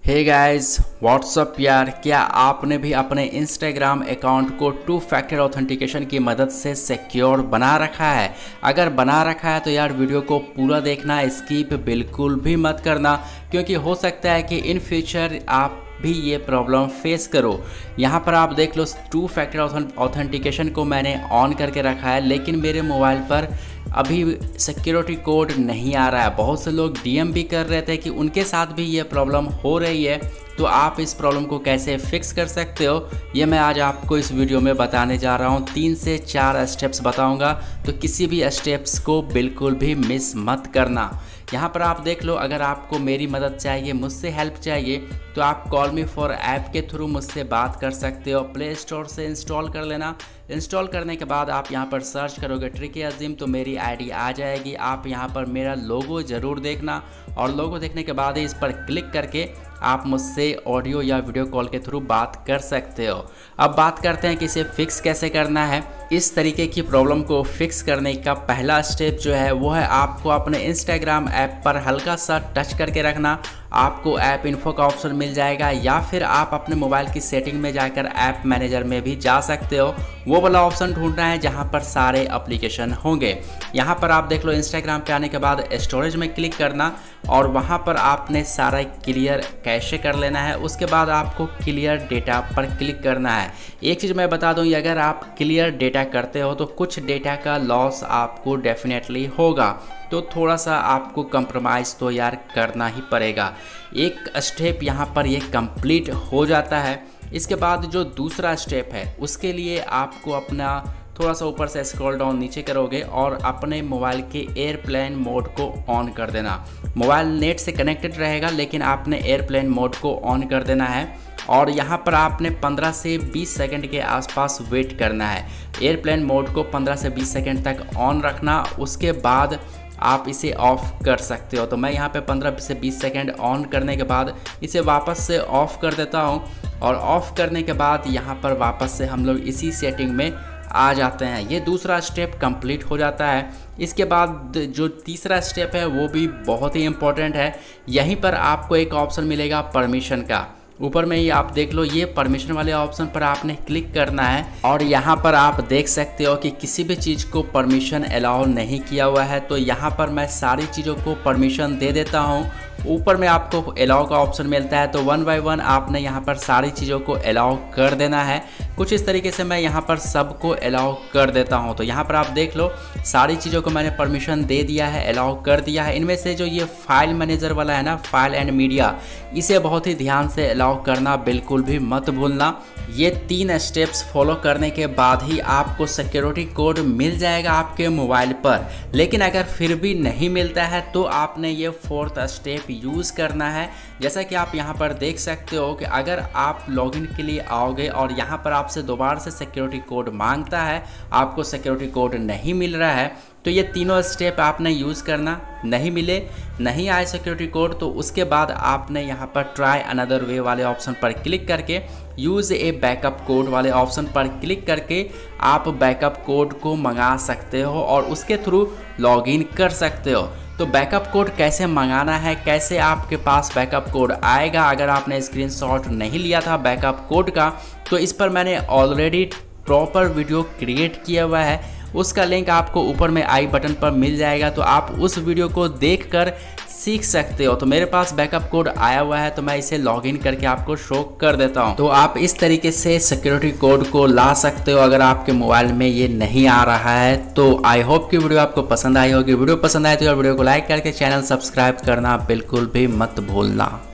Hey guys what's up यार, क्या आपने भी अपने इंस्टाग्राम अकाउंट को 2 फैक्टर ऑथेंटिकेशन की मदद से सिक्योर बना रखा है? अगर बना रखा है तो यार वीडियो को पूरा देखना, स्किप बिल्कुल भी मत करना, क्योंकि हो सकता है कि इन फ्यूचर आप भी ये प्रॉब्लम फेस करो। यहाँ पर आप देख लो 2 फैक्टर ऑथेंटिकेशन को मैंने ऑन करके रखा है, लेकिन मेरे मोबाइल पर अभी सिक्योरिटी कोड नहीं आ रहा है। बहुत से लोग डीएम भी कर रहे थे कि उनके साथ भी ये प्रॉब्लम हो रही है। तो आप इस प्रॉब्लम को कैसे फिक्स कर सकते हो, ये मैं आज आपको इस वीडियो में बताने जा रहा हूँ। 3 से 4 स्टेप्स बताऊँगा, तो किसी भी स्टेप्स को बिल्कुल भी मिस मत करना। यहाँ पर आप देख लो, अगर आपको मेरी मदद चाहिए, मुझसे हेल्प चाहिए, तो आप कॉल मी फॉर ऐप के थ्रू मुझसे बात कर सकते हो। प्ले स्टोर से इंस्टॉल कर लेना। इंस्टॉल करने के बाद आप यहाँ पर सर्च करोगे ट्रिकी अजीम, तो मेरी आईडी आ जाएगी। आप यहाँ पर मेरा लोगो ज़रूर देखना, और लोगो देखने के बाद ही इस पर क्लिक करके आप मुझसे ऑडियो या वीडियो कॉल के थ्रू बात कर सकते हो। अब बात करते हैं कि इसे फिक्स कैसे करना है। इस तरीके की प्रॉब्लम को फिक्स करने का पहला स्टेप जो है वो है आपको अपने इंस्टाग्राम ऐप पर हल्का सा टच करके रखना। आपको ऐप इन्फो का ऑप्शन मिल जाएगा, या फिर आप अपने मोबाइल की सेटिंग में जाकर ऐप मैनेजर में भी जा सकते हो। वो वाला ऑप्शन ढूंढना है जहां पर सारे एप्लीकेशन होंगे। यहां पर आप देख लो, इंस्टाग्राम पे आने के बाद स्टोरेज में क्लिक करना, और वहां पर आपने सारा क्लियर कैशे कर लेना है। उसके बाद आपको क्लियर डेटा पर क्लिक करना है। एक चीज़ मैं बता दूं, अगर आप क्लियर डेटा करते हो तो कुछ डेटा का लॉस आपको डेफिनेटली होगा, तो थोड़ा सा आपको कंप्रोमाइज़ तो यार करना ही पड़ेगा। एक स्टेप यहाँ पर ये कंप्लीट हो जाता है। इसके बाद जो दूसरा स्टेप है, उसके लिए आपको अपना थोड़ा सा ऊपर से स्क्रॉल डाउन नीचे करोगे और अपने मोबाइल के एयरप्लेन मोड को ऑन कर देना। मोबाइल नेट से कनेक्टेड रहेगा, लेकिन आपने एयरप्लेन मोड को ऑन कर देना है, और यहाँ पर आपने 15 से 20 सेकंड के आसपास वेट करना है। एयरप्लेन मोड को 15 से 20 सेकंड तक ऑन रखना, उसके बाद आप इसे ऑफ़ कर सकते हो। तो मैं यहाँ पे 15 से 20 सेकंड ऑन करने के बाद इसे वापस से ऑफ़ कर देता हूँ, और ऑफ़ करने के बाद यहाँ पर वापस से हम लोग इसी सेटिंग में आ जाते हैं। ये दूसरा स्टेप कंप्लीट हो जाता है। इसके बाद जो तीसरा स्टेप है वो भी बहुत ही इम्पोर्टेंट है। यहीं पर आपको एक ऑप्शन मिलेगा परमिशन का। ऊपर में ही आप देख लो, ये परमिशन वाले ऑप्शन पर आपने क्लिक करना है, और यहाँ पर आप देख सकते हो कि किसी भी चीज़ को परमिशन अलाउ नहीं किया हुआ है। तो यहाँ पर मैं सारी चीज़ों को परमिशन दे देता हूँ। ऊपर में आपको अलाउ का ऑप्शन मिलता है, तो 1 बाय 1 आपने यहाँ पर सारी चीज़ों को अलाउ कर देना है। कुछ इस तरीके से मैं यहाँ पर सबको अलाउ कर देता हूँ। तो यहाँ पर आप देख लो, सारी चीज़ों को मैंने परमिशन दे दिया है, अलाउ कर दिया है। इनमें से जो ये फाइल मैनेजर वाला है ना, फाइल एंड मीडिया, इसे बहुत ही ध्यान से अलाउ करना बिल्कुल भी मत भूलना। ये 3 स्टेप्स फॉलो करने के बाद ही आपको सिक्योरिटी कोड मिल जाएगा आपके मोबाइल पर। लेकिन अगर फिर भी नहीं मिलता है तो आपने ये 4th स्टेप यूज़ करना है। जैसा कि आप यहाँ पर देख सकते हो कि अगर आप लॉगिन के लिए आओगे और यहाँ पर आपसे दोबारा से सिक्योरिटी कोड मांगता है, आपको सिक्योरिटी कोड नहीं मिल रहा है, तो ये तीनों स्टेप आपने यूज़ करना। नहीं मिले, नहीं आए सिक्योरिटी कोड, तो उसके बाद आपने यहाँ पर ट्राई अनदर वे वाले ऑप्शन पर क्लिक करके, यूज़ ए बैकअप कोड वाले ऑप्शन पर क्लिक करके आप बैकअप कोड को मंगा सकते हो और उसके थ्रू लॉगिन कर सकते हो। तो बैकअप कोड कैसे मंगाना है, कैसे आपके पास बैकअप कोड आएगा, अगर आपने स्क्रीनशॉट नहीं लिया था बैकअप कोड का, तो इस पर मैंने ऑलरेडी प्रॉपर वीडियो क्रिएट किया हुआ है। उसका लिंक आपको ऊपर में आई बटन पर मिल जाएगा, तो आप उस वीडियो को देखकर सीख सकते हो। तो मेरे पास बैकअप कोड आया हुआ है, तो मैं इसे लॉगिन करके आपको शो कर देता हूं। तो आप इस तरीके से सिक्योरिटी कोड को ला सकते हो अगर आपके मोबाइल में ये नहीं आ रहा है। तो आई होप कि वीडियो आपको पसंद आई होगी। वीडियो पसंद आए तो वीडियो को लाइक करके चैनल सब्सक्राइब करना बिल्कुल भी मत भूलना।